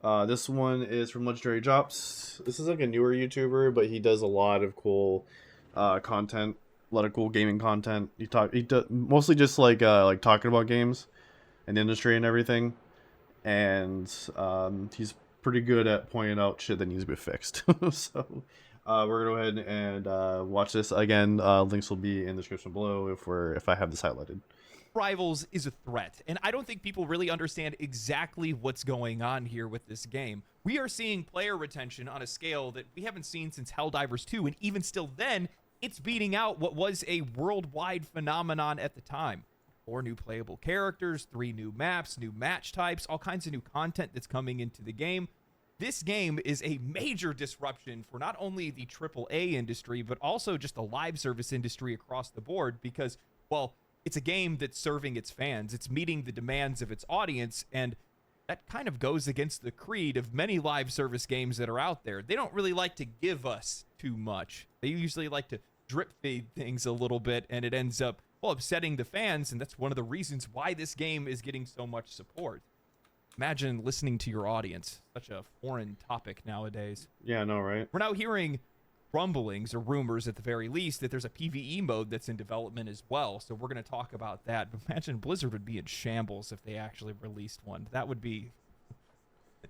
This one is from Legendary Drops. This is like a newer YouTuber, but he does a lot of cool content, a lot of cool gaming content. He does mostly just like talking about games and industry and everything. And he's pretty good at pointing out shit that needs to be fixed. So we're gonna go ahead and watch this again. Links will be in the description below if I have this highlighted. Rivals is a threat, and I don't think people really understand exactly what's going on here with this game. We are seeing player retention on a scale that we haven't seen since Helldivers 2, and even still then, it's beating out what was a worldwide phenomenon at the time. 4 new playable characters, 3 new maps, new match types, all kinds of new content that's coming into the game. This game is a major disruption for not only the AAA industry, but also just the live service industry across the board because, well, it's a game that's serving its fans. It's meeting the demands of its audience, and that kind of goes against the creed of many live service games that are out there. They don't really like to give us too much. They usually like to drip feed things a little bit, and it ends up, well, upsetting the fans, and that's one of the reasons why this game is getting so much support. Imagine listening to your audience. Such a foreign topic nowadays. Yeah, I know, right? We're now hearing rumblings or rumors at the very least that there's a PvE mode that's in development as well. So we're going to talk about that. But imagine Blizzard would be in shambles if they actually released one. That would be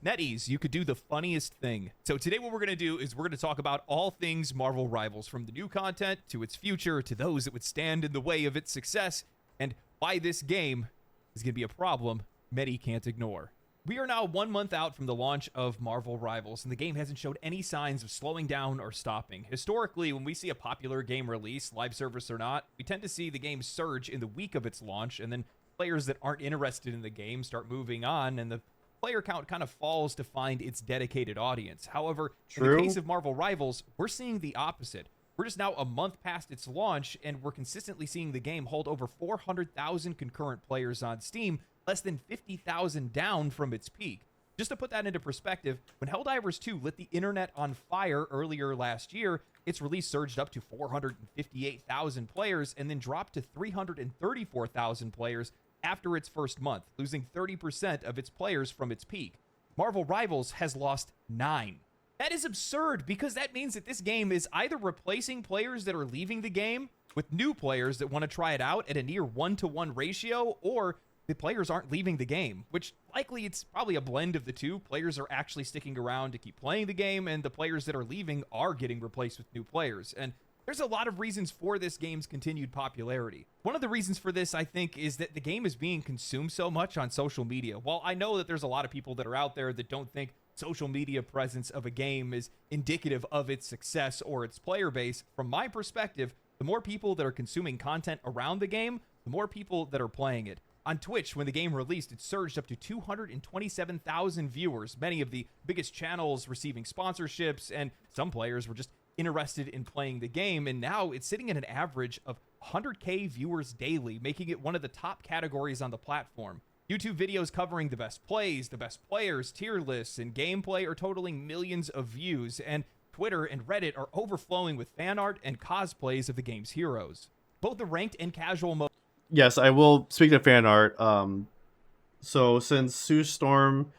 NetEase. You could do the funniest thing. So today what we're going to do is we're going to talk about all things Marvel Rivals, from the new content to its future to those that would stand in the way of its success, and why this game is going to be a problem many can't ignore. We are now 1 month out from the launch of Marvel Rivals, and the game hasn't showed any signs of slowing down or stopping. Historically, when we see a popular game release, live service or not, we tend to see the game surge in the week of its launch, and then players that aren't interested in the game start moving on, and the player count kind of falls to find its dedicated audience. However, in the case of Marvel Rivals, we're seeing the opposite. We're just now a month past its launch, and we're consistently seeing the game hold over 400,000 concurrent players on Steam, less than 50,000 down from its peak. Just to put that into perspective, when Helldivers 2 lit the internet on fire earlier last year, its release surged up to 458,000 players and then dropped to 334,000 players after its first month, losing 30% of its players from its peak. Marvel Rivals has lost 9. That is absurd because that means that this game is either replacing players that are leaving the game with new players that want to try it out at a near 1-to-1 ratio, or the players aren't leaving the game, which likely it's probably a blend of the two. Players are actually sticking around to keep playing the game, and the players that are leaving are getting replaced with new players. And there's a lot of reasons for this game's continued popularity. One of the reasons for this, I think, is that the game is being consumed so much on social media. While I know that there's a lot of people that are out there that don't think social media presence of a game is indicative of its success or its player base, from my perspective, the more people that are consuming content around the game, the more people that are playing it. On Twitch, when the game released, it surged up to 227,000 viewers, many of the biggest channels receiving sponsorships, and some players were just interested in playing the game, and now it's sitting at an average of 100K viewers daily, making it one of the top categories on the platform. YouTube videos covering the best plays, the best players, tier lists, and gameplay are totaling millions of views, and Twitter and Reddit are overflowing with fan art and cosplays of the game's heroes. Both the ranked and casual mode. Yes, I will speak to fan art. So since Sue Storm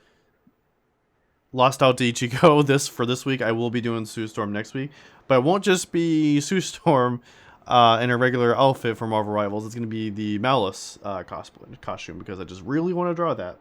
lost out to Ichigo this week, I will be doing Sue Storm next week. But it won't just be Sue Storm in a regular outfit for Marvel Rivals. It's going to be the Malice costume because I just really want to draw that.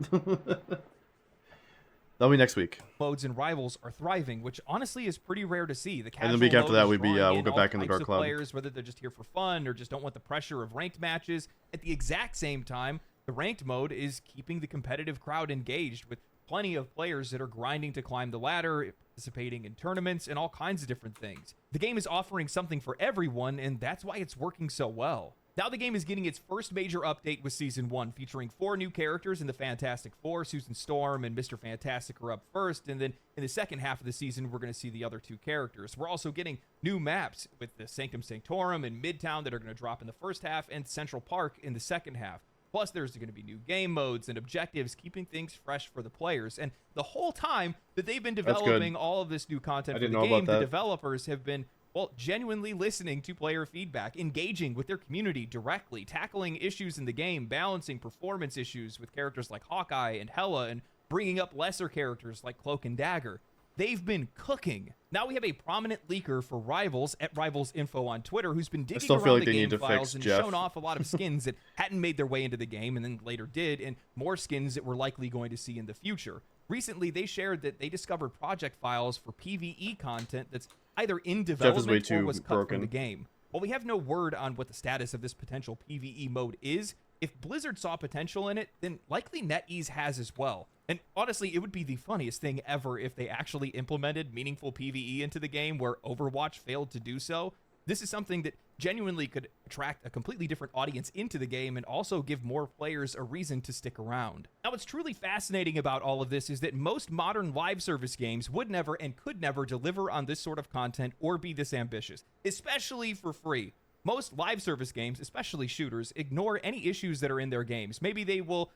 That'll be next week. Modes and Rivals are thriving, which honestly is pretty rare to see. The casual and the week after that, we'll go back in the Dark Cloud. Players, whether they're just here for fun or just don't want the pressure of ranked matches. At the exact same time, the ranked mode is keeping the competitive crowd engaged with plenty of players that are grinding to climb the ladder, participating in tournaments, and all kinds of different things. The game is offering something for everyone, and that's why it's working so well. Now the game is getting its first major update with Season 1, featuring 4 new characters in the Fantastic Four. Susan Storm and Mr. Fantastic are up first, and then in the second half of the season, we're going to see the other 2 characters. We're also getting new maps with the Sanctum Sanctorum and Midtown that are going to drop in the first half, and Central Park in the second half. Plus, there's going to be new game modes and objectives, keeping things fresh for the players. And the whole time that they've been developing all of this new content for the game, the developers have been, well, genuinely listening to player feedback, engaging with their community directly, tackling issues in the game, balancing performance issues with characters like Hawkeye and Hela, and bringing up lesser characters like Cloak and Dagger. They've been cooking. Now we have a prominent leaker for Rivals at Rivals Info on Twitter who's been digging around the game files and shown off a lot of skins that hadn't made their way into the game and then later did, and more skins that we're likely going to see in the future. Recently, they shared that they discovered project files for PvE content that's either in development or was cut from the game. While we have no word on what the status of this potential PvE mode is, if Blizzard saw potential in it, then likely NetEase has as well. And honestly, it would be the funniest thing ever if they actually implemented meaningful PvE into the game where Overwatch failed to do so. This is something that genuinely could attract a completely different audience into the game and also give more players a reason to stick around. Now, what's truly fascinating about all of this is that most modern live service games would never and could never deliver on this sort of content or be this ambitious, especially for free. Most live service games, especially shooters, ignore any issues that are in their games. Maybe they will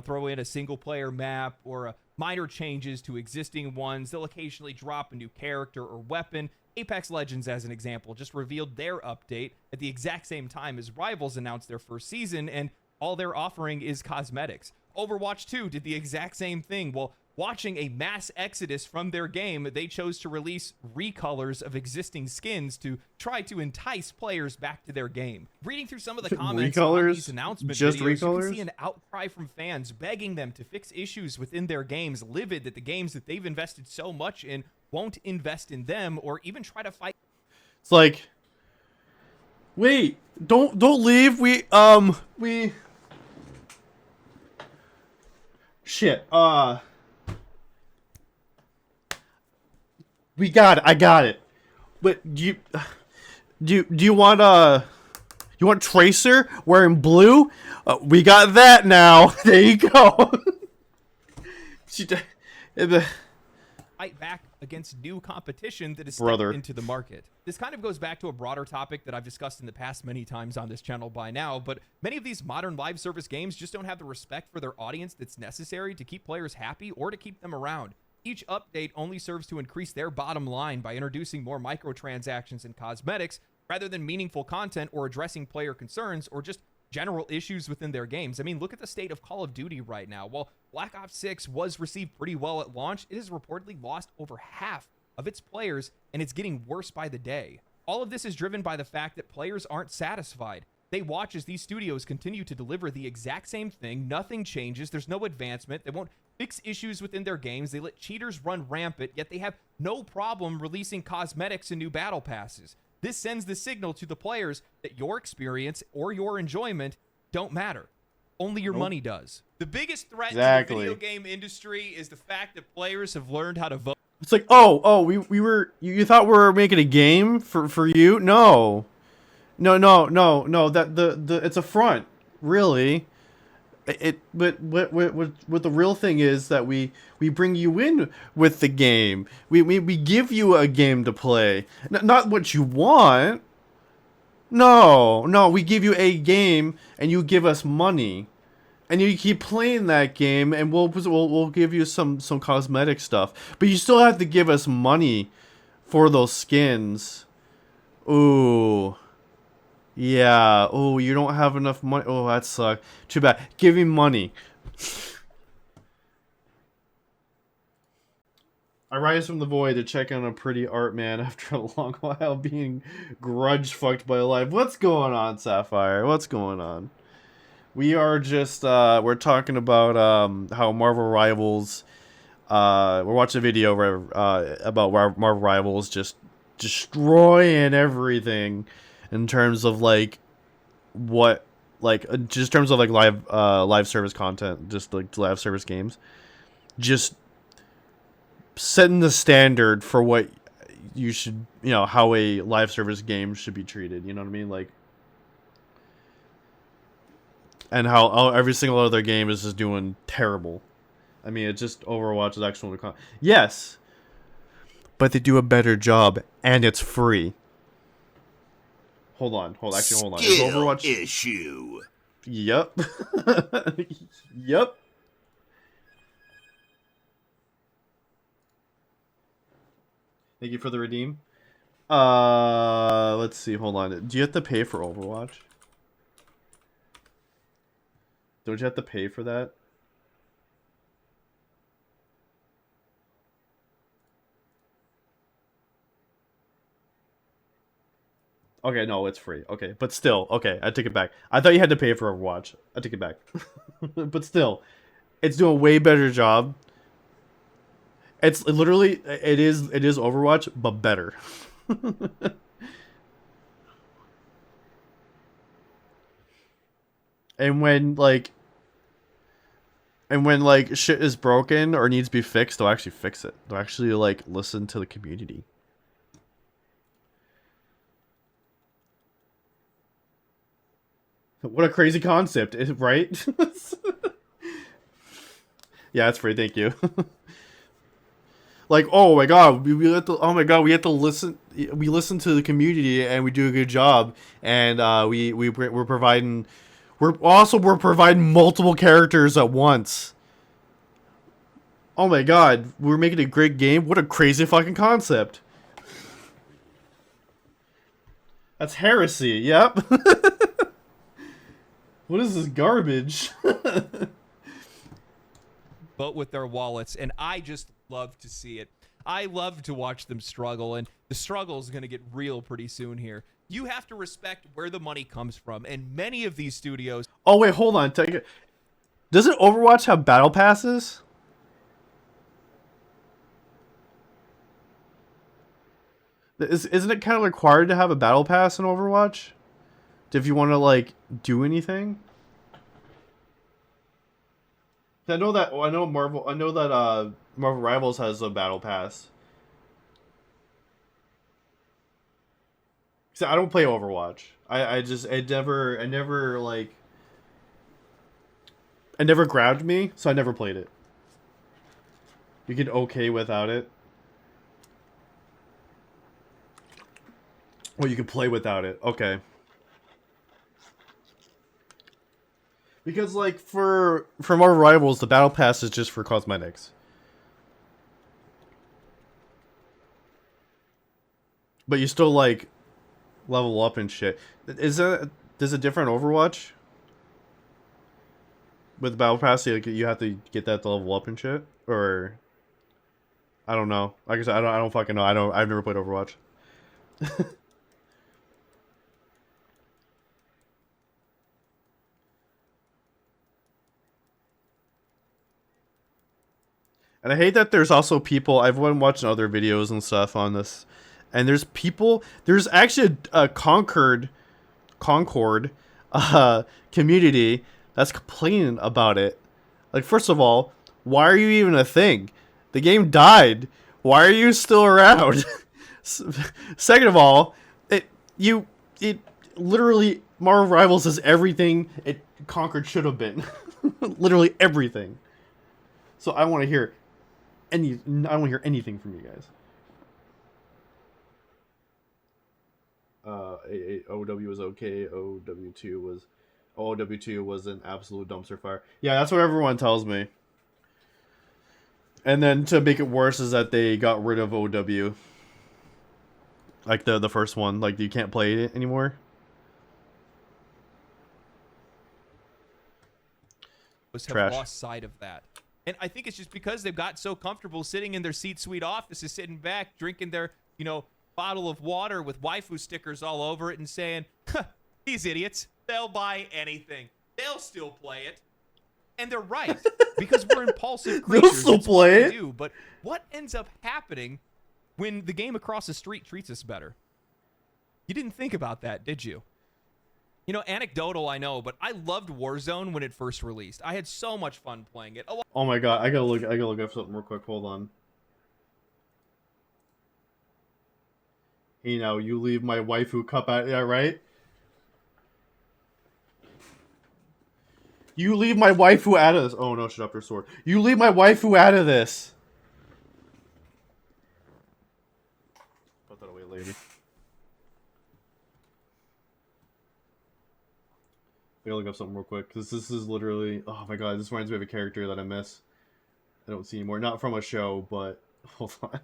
throw in a single-player map or minor changes to existing ones. They'll occasionally drop a new character or weapon. Apex Legends, as an example, just revealed their update at the exact same time as Rivals announced their first season, and all they're offering is cosmetics. Overwatch 2 did the exact same thing. Well, watching a mass exodus from their game, they chose to release recolors of existing skins to try to entice players back to their game. Reading through some of the comments on these announcement videos, you can see an outcry from fans begging them to fix issues within their games, livid that the games that they've invested so much in won't invest in them or even try to fight. It's like, wait, don't leave. Shit. I got it. But do you want Tracer wearing blue? We got that now. There you go. Fight back against new competition that is stepped into the market. This kind of goes back to a broader topic that I've discussed in the past many times on this channel by now, but many of these modern live service games just don't have the respect for their audience that's necessary to keep players happy or to keep them around. Each update only serves to increase their bottom line by introducing more microtransactions and cosmetics rather than meaningful content or addressing player concerns or just general issues within their games. I mean, look at the state of Call of Duty right now. While Black Ops 6 was received pretty well at launch, it has reportedly lost over half of its players, and it's getting worse by the day. All of this is driven by the fact that players aren't satisfied. They watch as these studios continue to deliver the exact same thing. Nothing changes. There's no advancement. They won't fix issues within their games. They let cheaters run rampant, yet they have no problem releasing cosmetics and new battle passes. This sends the signal to the players that your experience or your enjoyment don't matter. Only your money does. The biggest threat to the video game industry is the fact that players have learned how to vote. It's like, you thought we were making a game for you? No. That it's a front, really. But what the real thing is that we bring you in with the game. We give you a game to play, not what you want. No, we give you a game and you give us money, and you keep playing that game, and we'll give you some cosmetic stuff, but you still have to give us money for those skins. Ooh. Yeah. Oh, you don't have enough money. Oh, that sucks. Too bad. Give me money. I rise from the void to check on a pretty art man after a long while being grudge fucked by life. What's going on, Sapphire? What's going on? We are just we're talking about how Marvel Rivals. We're watching a video about Marvel Rivals just destroying everything. In terms of just in terms of live service content, just like live service games, just setting the standard for what you should, how a live service game should be treated. You know what I mean? Like, and how every single other game is just doing terrible. I mean, it's just Overwatch is actually yes, but they do a better job, and it's free. Hold on. Is Overwatch issue? Yep. Yep. Thank you for the redeem. Let's see. Hold on. Do you have to pay for Overwatch? Don't you have to pay for that? Okay, no, it's free. Okay, but still, okay, I take it back. I thought you had to pay for Overwatch. I take it back. But still, it's doing a way better job. It's literally it is Overwatch, but better. And when shit is broken or needs to be fixed, they'll actually fix it. They'll actually like listen to the community. What a crazy concept, right? Yeah, it's free. Thank you. Like, oh my god, we have to, oh my god, we have to listen. We listen to the community and we do a good job. And we're providing. We're providing multiple characters at once. Oh my god, we're making a great game. What a crazy fucking concept. That's heresy. Yep. What is this garbage? But with their wallets, and I just love to see it. I love to watch them struggle, and the struggle is going to get real pretty soon here. You have to respect where the money comes from, and many of these studios. Oh wait, hold on. Doesn't Overwatch have battle passes? Isn't it kind of required to have a battle pass in Overwatch? If you want to like do anything? I know that. I know Marvel. I know that Marvel Rivals has a battle pass. So I don't play Overwatch. It never grabbed me, so I never played it. You can okay without it. Well, you can play without it. Okay. Because like for Marvel Rivals, the battle pass is just for cosmetics. But you still like level up and shit. There's a different Overwatch with the battle pass? Like you have to get that to level up and shit, or I don't know. Like I said, I don't fucking know. I've never played Overwatch. And I hate that there's also people. I've been watching other videos and stuff on this, and there's people. There's actually a Concord community that's complaining about it. Like, first of all, why are you even a thing? The game died. Why are you still around? Second of all, it literally Marvel Rivals is everything it Concord should have been. Literally everything. So I want to hear I don't want to hear anything from you guys. OW was okay. OW2 was an absolute dumpster fire. Yeah, that's what everyone tells me. And then to make it worse is that they got rid of OW. Like the first one, like you can't play it anymore. Have Trash. lost sight of that. And I think it's just because they've got so comfortable sitting in their C-suite offices, sitting back, drinking their, bottle of water with waifu stickers all over it and saying, huh, these idiots, they'll buy anything. They'll still play it. And they're right, because we're impulsive creatures. They'll still play it. But what ends up happening when the game across the street treats us better? You didn't think about that, did you? Anecdotal, I know, but I loved Warzone when it first released. I had so much fun playing it. Oh my god, I gotta look up something real quick. Hold on. Hey, now you leave my waifu cup out. Yeah, right. You leave my waifu out of this. Oh no, shut up, your sword. You leave my waifu out of this. Put that away, lady. I gotta look up something real quick, because this is literally... Oh my god, this reminds me of a character that I miss. I don't see anymore. Not from a show, but... Hold on.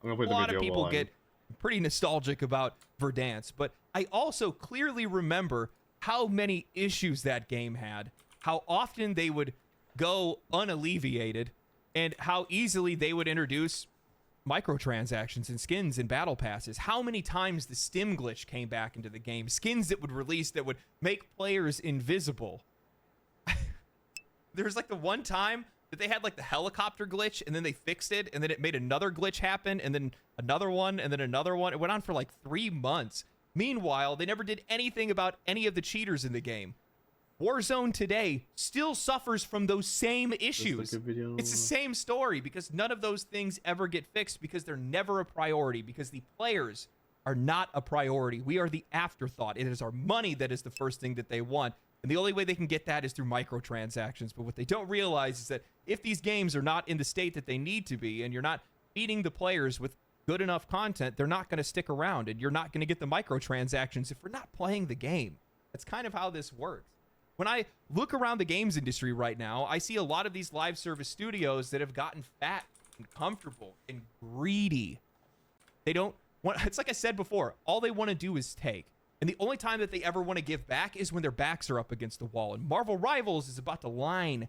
I'm gonna play A the lot of video people while get pretty nostalgic about Verdansk, but I also clearly remember how many issues that game had, how often they would go unalleviated, and how easily they would introduce microtransactions and skins and battle passes. How many times the stim glitch came back into the game, skins that would release that would make players invisible. There was like the one time that they had like the helicopter glitch, and then they fixed it, and then it made another glitch happen, and then another one, and then another one. It went on for like 3 months. Meanwhile, they never did anything about any of the cheaters in the game. Warzone today still suffers from those same issues. It's the same story because none of those things ever get fixed because they're never a priority, because the players are not a priority. We are the afterthought. It is our money that is the first thing that they want. And the only way they can get that is through microtransactions. But what they don't realize is that if these games are not in the state that they need to be, and you're not feeding the players with good enough content, they're not going to stick around, and you're not going to get the microtransactions if we're not playing the game. That's kind of how this works. When I look around the games industry right now, I see a lot of these live service studios that have gotten fat and comfortable and greedy. They don't want, it's like I said before, all they want to do is take. And the only time that they ever want to give back is when their backs are up against the wall. And Marvel Rivals is about to line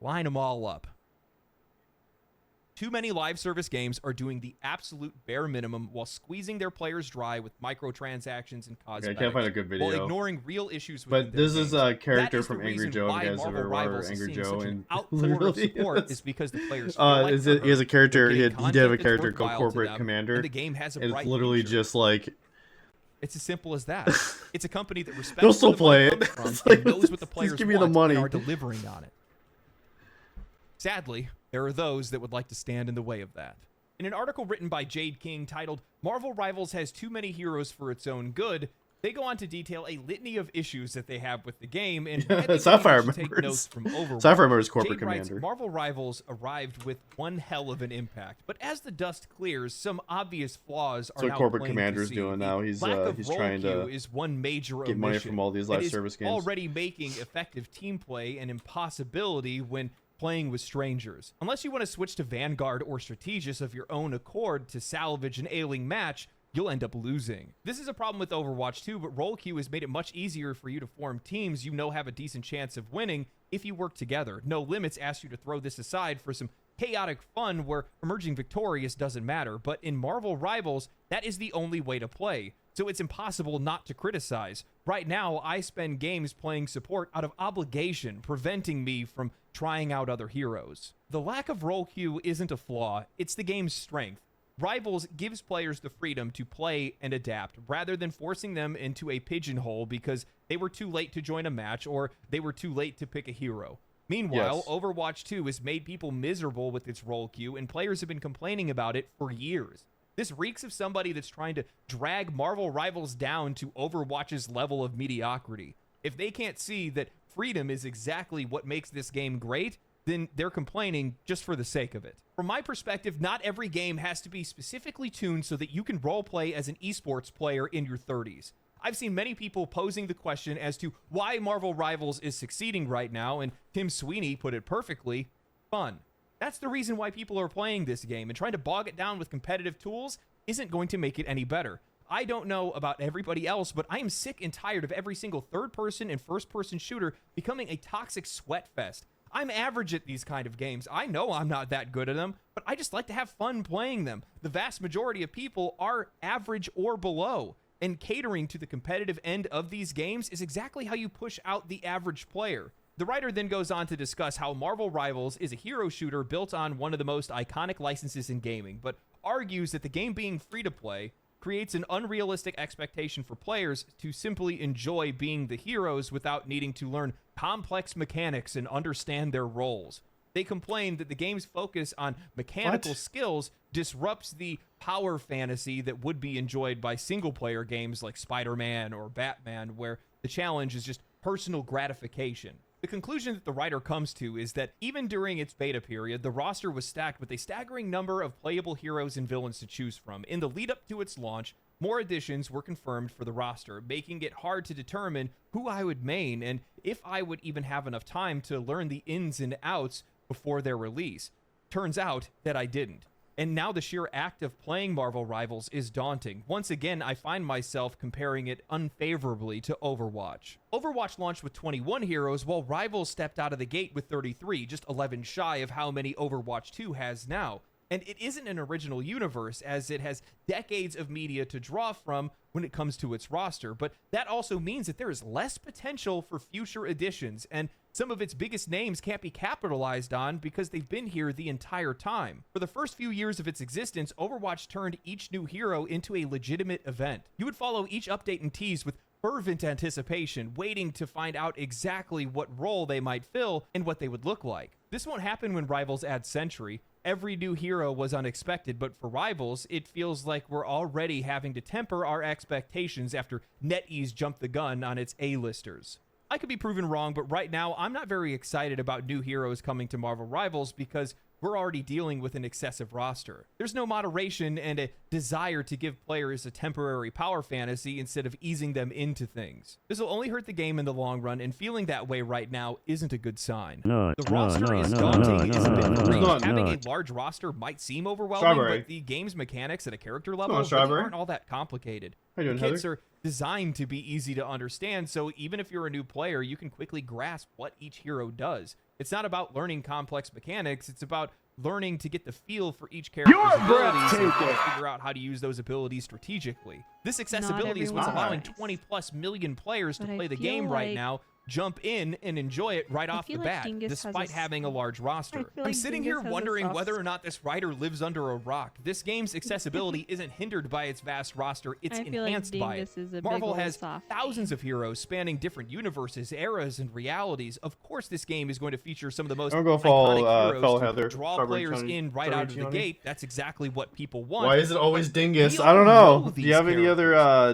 them all up. Too many live service games are doing the absolute bare minimum while squeezing their players dry with microtransactions and cosmetics. I can't find a good video. While ignoring real issues. But this is a character from Angry Joe. You guys ever watched Angry Joe? And literally, is because the players. He has a character. He did have a character called Corporate Commander. And the game has a and it's literally just like. It's as simple as that. It's a company that respects. They'll still play it. And knows what the players give me the want money. and are delivering on it. Sadly, there are those that would like to stand in the way of that. In an article written by Jade King titled "Marvel Rivals Has Too Many Heroes for Its Own Good," they go on to detail a litany of issues that they have with the game, and Sapphire take notes from Overwatch. Sapphire remembers Corporate Jade writes, Commander. Marvel Rivals arrived with one hell of an impact, but as the dust clears, some obvious flaws are That's what now Corporate plain Commander's to see. doing now. He's trying to is one major get money from all these live service games. Already making effective team play an impossibility when playing with strangers. Unless you want to switch to Vanguard or Strategist of your own accord to salvage an ailing match, you'll end up losing. This is a problem with Overwatch 2, but role queue has made it much easier for you to form teams you know have a decent chance of winning if you work together. No Limits asks you to throw this aside for some chaotic fun where emerging victorious doesn't matter, but in Marvel Rivals, that is the only way to play. So it's impossible not to criticize. Right now, I spend games playing support out of obligation, preventing me from trying out other heroes. The lack of role queue isn't a flaw, it's the game's strength. Rivals gives players the freedom to play and adapt, rather than forcing them into a pigeonhole because they were too late to join a match or they were too late to pick a hero. Meanwhile, Overwatch 2 has made people miserable with its role queue, and players have been complaining about it for years. This reeks of somebody that's trying to drag Marvel Rivals down to Overwatch's level of mediocrity. If they can't see that freedom is exactly what makes this game great, then they're complaining just for the sake of it. From my perspective, not every game has to be specifically tuned so that you can roleplay as an esports player in your 30s. I've seen many people posing the question as to why Marvel Rivals is succeeding right now, and Tim Sweeney put it perfectly: fun. That's the reason why people are playing this game, and trying to bog it down with competitive tools isn't going to make it any better. I don't know about everybody else, but I am sick and tired of every single third-person and first-person shooter becoming a toxic sweat fest. I'm average at these kind of games. I know I'm not that good at them, but I just like to have fun playing them. The vast majority of people are average or below, and catering to the competitive end of these games is exactly how you push out the average player. The writer then goes on to discuss how Marvel Rivals is a hero shooter built on one of the most iconic licenses in gaming, but argues that the game being free-to-play creates an unrealistic expectation for players to simply enjoy being the heroes without needing to learn complex mechanics and understand their roles. They complain that the game's focus on mechanical skills disrupts the power fantasy that would be enjoyed by single-player games like Spider-Man or Batman, where the challenge is just personal gratification. The conclusion that the writer comes to is that even during its beta period, the roster was stacked with a staggering number of playable heroes and villains to choose from. In the lead up to its launch, more additions were confirmed for the roster, making it hard to determine who I would main and if I would even have enough time to learn the ins and outs before their release. Turns out that I didn't. And now the sheer act of playing Marvel Rivals is daunting. Once again, I find myself comparing it unfavorably to Overwatch. Overwatch launched with 21 heroes, while Rivals stepped out of the gate with 33, just 11 shy of how many Overwatch 2 has now. And it isn't an original universe, as it has decades of media to draw from when it comes to its roster, but that also means that there is less potential for future additions, and some of its biggest names can't be capitalized on because they've been here the entire time. For the first few years of its existence, Overwatch turned each new hero into a legitimate event. You would follow each update and tease with fervent anticipation, waiting to find out exactly what role they might fill and what they would look like. This won't happen when Rivals add Sentry. Every new hero was unexpected, but for Rivals, it feels like we're already having to temper our expectations after NetEase jumped the gun on its A-listers. I could be proven wrong, but right now, I'm not very excited about new heroes coming to Marvel Rivals because we're already dealing with an excessive roster. There's no moderation and a desire to give players a temporary power fantasy instead of easing them into things. This will only hurt the game in the long run, and feeling that way right now isn't a good sign. The roster is daunting, isn't it? Having a large roster might seem overwhelming, but the game's mechanics at a character level really aren't all that complicated. How you doing, Kits Heather? are designed to be easy to understand, so even if you're a new player, you can quickly grasp what each hero does. It's not about learning complex mechanics, it's about learning to get the feel for each character's abilities and figure out how to use those abilities strategically. This accessibility is what's allowing 20+ million players to play the game right now, jump in and enjoy it right off the bat, despite having a large roster. I'm sitting here wondering whether or not this writer lives under a rock. This game's accessibility isn't hindered by its vast roster, it's enhanced by it. Marvel has thousands of heroes spanning different universes, eras, and realities. Of course, this game is going to feature some of the most iconic heroes to draw players in right out of the gate. That's exactly what people want. Why is it always Dingus? I don't know. Do you have any other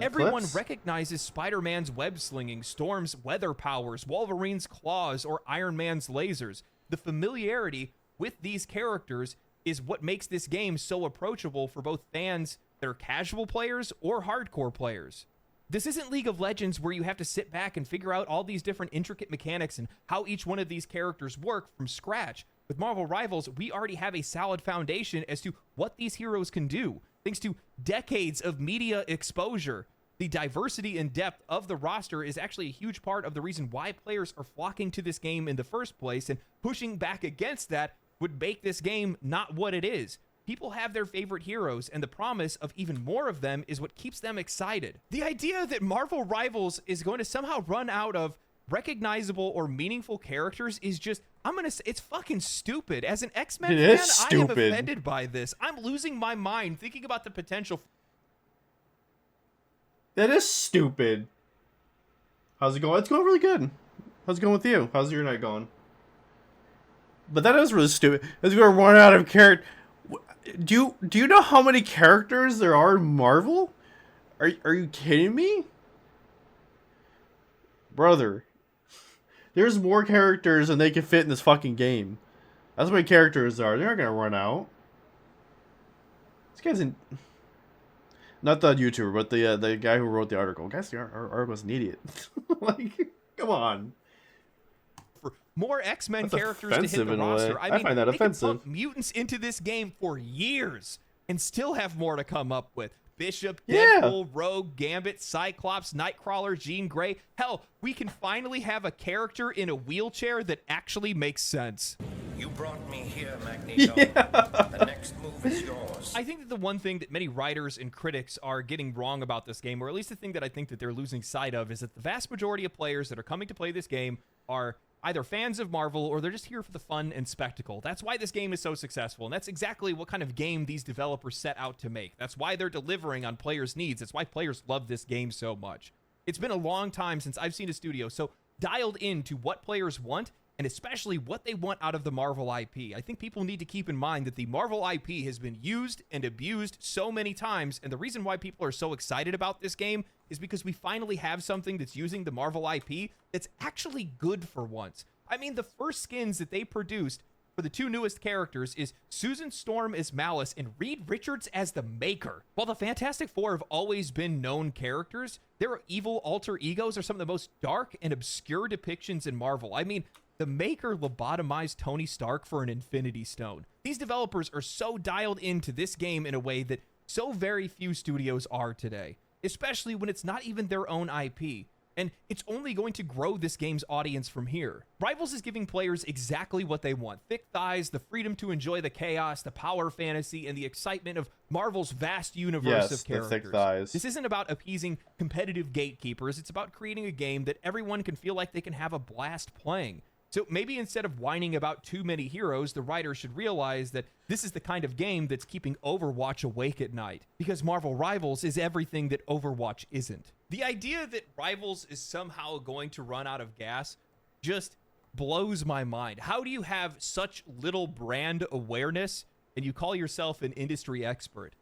Everyone clips? recognizes Spider-Man's web slinging, Storm's weather powers, Wolverine's claws, or Iron Man's lasers. The familiarity with these characters is what makes this game so approachable for both fans that are casual players or hardcore players. This isn't League of Legends where you have to sit back and figure out all these different intricate mechanics and how each one of these characters work from scratch. With Marvel Rivals, we already have a solid foundation as to what these heroes can do, thanks to decades of media exposure. The diversity and depth of the roster is actually a huge part of the reason why players are flocking to this game in the first place, and pushing back against that would make this game not what it is. People have their favorite heroes, and the promise of even more of them is what keeps them excited. The idea that Marvel Rivals is going to somehow run out of recognizable or meaningful characters is just, I'm gonna say, it's fucking stupid. As an X-Men fan, I am offended by this. I'm losing my mind thinking about the potential. That is stupid. How's it going? It's going really good. How's it going with you? How's your night going? But that is really stupid. It's going to run out of character. Do you know how many characters there are in Marvel? Are you kidding me? Brother. There's more characters than they can fit in this fucking game. That's how many characters there are. They're not going to run out. This guy's in... Not the YouTuber, but the guy who wrote the article. Guys, the article's an idiot. Like, come on. For more X-Men characters to hit the roster. I mean, find that offensive. They can pump mutants into this game for years and still have more to come up with. Bishop, Deadpool, Rogue, Gambit, Cyclops, Nightcrawler, Jean Grey. Hell, we can finally have a character in a wheelchair that actually makes sense. You brought me here, Magneto. The next move is yours. I think that the one thing that many writers and critics are getting wrong about this game, or at least the thing that I think that they're losing sight of, is that the vast majority of players that are coming to play this game are either fans of Marvel or they're just here for the fun and spectacle. That's why this game is so successful, and that's exactly what kind of game these developers set out to make. That's why they're delivering on players' needs. That's why players love this game so much. It's been a long time since I've seen a studio so dialed into what players want, and especially what they want out of the Marvel IP. I think people need to keep in mind that the Marvel IP has been used and abused so many times, and the reason why people are so excited about this game is because we finally have something that's using the Marvel IP that's actually good for once. I mean, the first skins that they produced for the two newest characters is Susan Storm as Malice and Reed Richards as the Maker. While the Fantastic Four have always been known characters, their evil alter egos are some of the most dark and obscure depictions in Marvel. I mean, the maker lobotomized Tony Stark for an Infinity Stone. These developers are so dialed into this game in a way that so very few studios are today, especially when it's not even their own IP. And it's only going to grow this game's audience from here. Rivals is giving players exactly what they want. Thick thighs, the freedom to enjoy the chaos, the power fantasy, and the excitement of Marvel's vast universe of characters. The thick thighs. This isn't about appeasing competitive gatekeepers. It's about creating a game that everyone can feel like they can have a blast playing. So maybe instead of whining about too many heroes, the writer should realize that this is the kind of game that's keeping Overwatch awake at night, because Marvel Rivals is everything that Overwatch isn't. The idea that Rivals is somehow going to run out of gas just blows my mind. How do you have such little brand awareness and you call yourself an industry expert?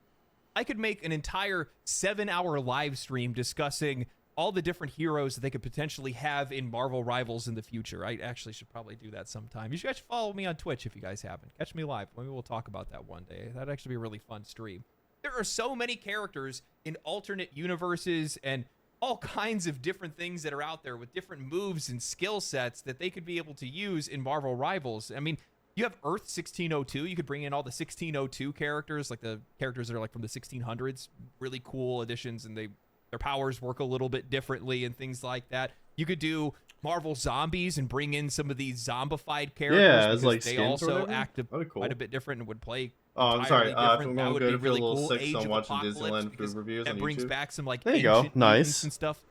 I could make an entire 7-hour live stream discussing all the different heroes that they could potentially have in Marvel Rivals in the future. I actually should probably do that sometime. You guys should follow me on Twitch if you guys haven't. Catch me live. Maybe we'll talk about that one day. That'd actually be a really fun stream. There are so many characters in alternate universes and all kinds of different things that are out there with different moves and skill sets that they could be able to use in Marvel Rivals. I mean, you have Earth 1602. You could bring in all the 1602 characters, like the characters that are like from the 1600s. Really cool additions, and their powers work a little bit differently and things like that. You could do Marvel Zombies and bring in some of these zombified characters. Yeah, it's like they skins also act cool. quite a bit different and would play. Oh, I'm sorry. If I'm that going would to be go really a little cool. sick, Age so I'm of watching Apocalypse, Disneyland food reviews that on brings YouTube. back some like There you go. ancient Nice. mutants and stuff.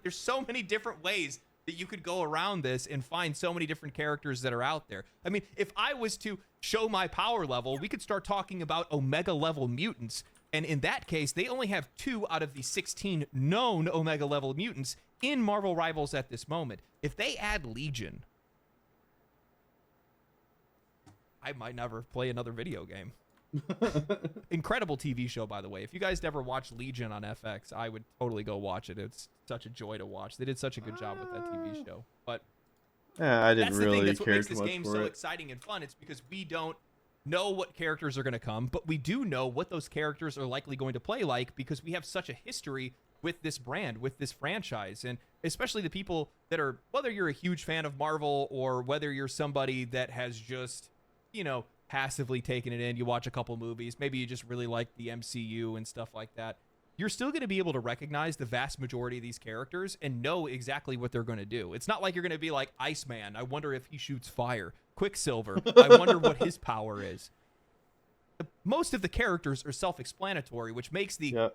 There's so many different ways that you could go around this and find so many different characters that are out there. I mean, if I was to show my power level, we could start talking about Omega level mutants. And in that case, they only have 2 out of the 16 known Omega level mutants in Marvel Rivals at this moment. If they add Legion, I might never play another video game. Incredible TV show, by the way. If you guys never watched Legion on FX, I would totally go watch it. It's such a joy to watch. They did such a good job with that TV show. But yeah, I didn't that's the thing. really That's what care makes too this much game for so it. exciting and fun. It's because we don't know what characters are going to come, but we do know what those characters are likely going to play like, because we have such a history with this brand, with this franchise. And especially the people that are, whether you're a huge fan of Marvel or whether you're somebody that has just, you know, passively taken it in, you watch a couple movies, maybe you just really like the MCU and stuff like that, you're still going to be able to recognize the vast majority of these characters and know exactly what they're going to do. It's not like you're going to be like, Iceman, I wonder if he shoots fire. Quicksilver, I wonder what his power is. Most of the characters are self-explanatory, which makes the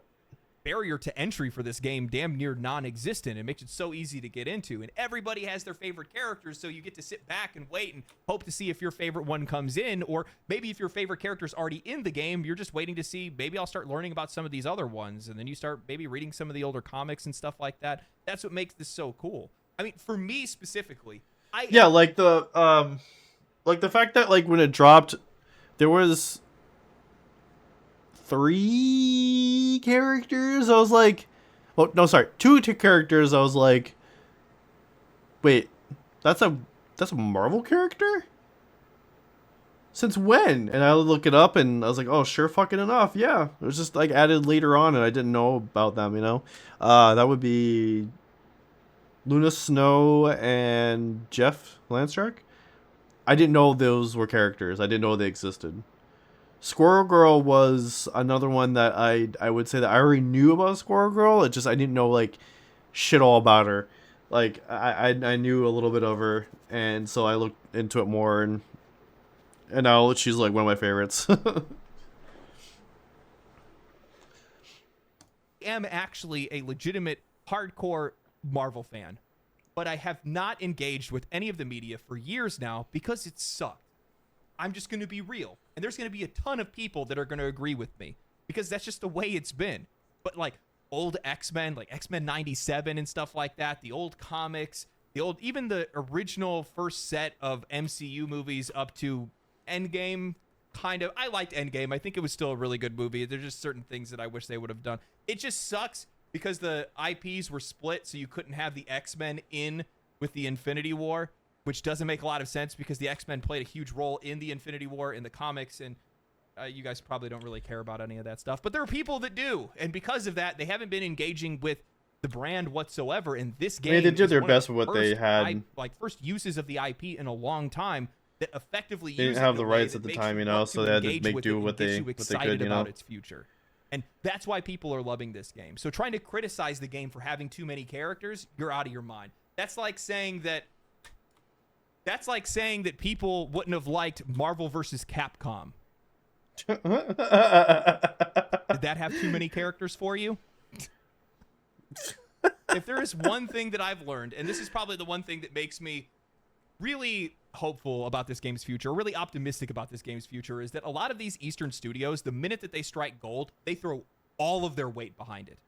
barrier to entry for this game damn near non-existent. It makes it so easy to get into, and everybody has their favorite characters, so you get to sit back and wait and hope to see if your favorite one comes in, or maybe if your favorite character's already in the game, you're just waiting to see, maybe I'll start learning about some of these other ones, and then you start maybe reading some of the older comics and stuff like that. That's what makes this so cool. I mean, for me specifically, like the fact that like when it dropped, there was 3 characters. I was like, oh no, sorry, 2 characters. I was like, wait, that's a Marvel character? Since when? And I look it up and I was like, oh, sure fucking enough, yeah. It was just like added later on and I didn't know about them, you know? That would be Luna Snow and Jeff Landshark. I didn't know those were characters. I didn't know they existed. Squirrel Girl was another one that I would say that I already knew about Squirrel Girl. It just I didn't know like shit all about her. Like I knew a little bit of her, and so I looked into it more, and now she's like one of my favorites. am actually a legitimate hardcore Marvel fan, but I have not engaged with any of the media for years now because it sucked. I'm just going to be real. And there's going to be a ton of people that are going to agree with me because that's just the way it's been. But like old X-Men, like X-Men 97 and stuff like that, the old comics, even the original first set of MCU movies up to Endgame, kind of. I liked Endgame. I think it was still a really good movie. There's just certain things that I wish they would have done. It just sucks because the IPs were split, so you couldn't have the X-Men in with the Infinity War, which doesn't make a lot of sense because the X-Men played a huge role in the Infinity War in the comics, and you guys probably don't really care about any of that stuff. But there are people that do, and because of that, they haven't been engaging with the brand whatsoever. In this I game, mean, they did is their one of best the with what they first had. first uses of the IP in a long time that effectively They use didn't it have in the a way rights that at the makes time, you you know, want so to they had to engage make with do it what and gets they you what they excited could, you about know. its future. And that's why people are loving this game. So trying to criticize the game for having too many characters, you're out of your mind. That's like saying that people wouldn't have liked Marvel versus Capcom. Did that have too many characters for you? If there is one thing that I've learned, and this is probably the one thing that makes me really hopeful about this game's future, really optimistic about this game's future, is that a lot of these Eastern studios, the minute that they strike gold, they throw all of their weight behind it.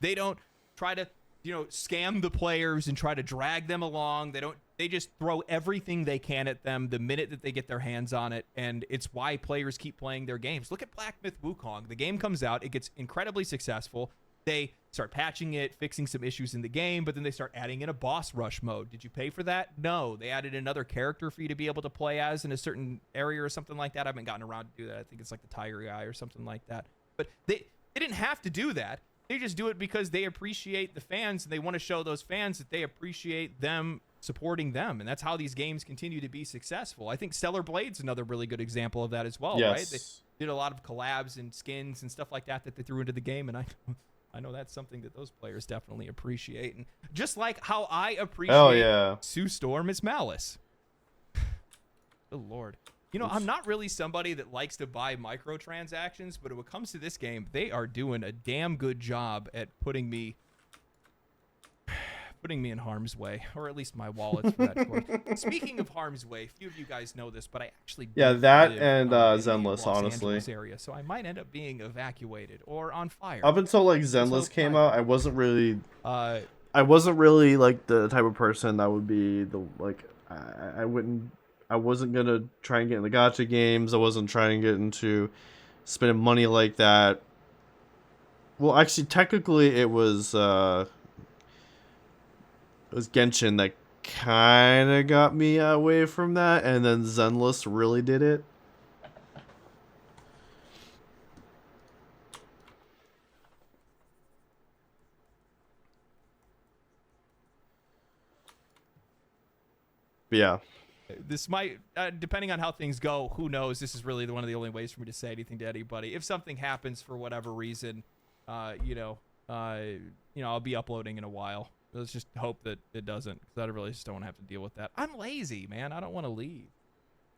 They don't try to, scam the players and try to drag them along. They just throw everything they can at them the minute that they get their hands on it, and it's why players keep playing their games. Look at Black Myth Wukong. The game comes out, it gets incredibly successful. They start patching it, fixing some issues in the game, but then they start adding in a boss rush mode. Did you pay for that? No. They added another character for you to be able to play as in a certain area or something like that. I haven't gotten around to do that. I think it's like the Tiger Guy or something like that. But they didn't have to do that. They just do it because they appreciate the fans, and they want to show those fans that they appreciate them supporting them. And that's how these games continue to be successful. I think Stellar Blade's another really good example of that as well, Yes. right? They did a lot of collabs and skins and stuff like that they threw into the game, and I know that's something that those players definitely appreciate. And just like how I appreciate Sue Storm as Malice. Good Lord. I'm not really somebody that likes to buy microtransactions, but when it comes to this game, they are doing a damn good job at putting me in harm's way, or at least my wallets for that course. Speaking of harm's way, a few of you guys know this, but I actually that live and in the Zenless, Los honestly. Angeles area, so I might end up being evacuated or on fire. Up until like Zenless came out, I wasn't really like the type of person that would be the like I wasn't gonna try and get in the gacha games. I wasn't trying to get into spending money like that. Well, actually, technically, it was Genshin that kind of got me away from that, and then Zenless really did it. But yeah. This might, depending on how things go, who knows? This is really one of the only ways for me to say anything to anybody. If something happens for whatever reason, I'll be uploading in a while. Let's just hope that it doesn't, because I really just don't want to have to deal with that. I'm lazy, man. I don't want to leave.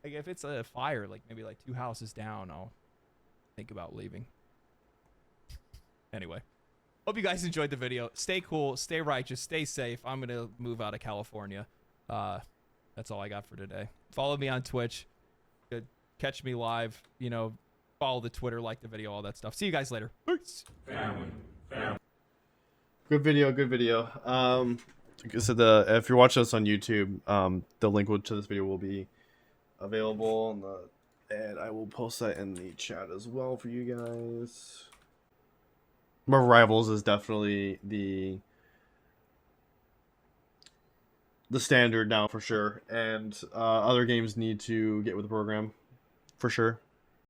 Like, if it's a fire, like maybe like 2 houses down, I'll think about leaving. Anyway, hope you guys enjoyed the video. Stay cool, stay righteous, stay safe. I'm gonna move out of California. That's all I got for today. Follow me on Twitch. Catch me live. Follow the Twitter, like the video, all that stuff. See you guys later. Peace. Good video. Like I said, if you're watching us on YouTube, the link to this video will be available, and I will post that in the chat as well for you guys. Marvel Rivals is definitely the standard now for sure, and other games need to get with the program for sure.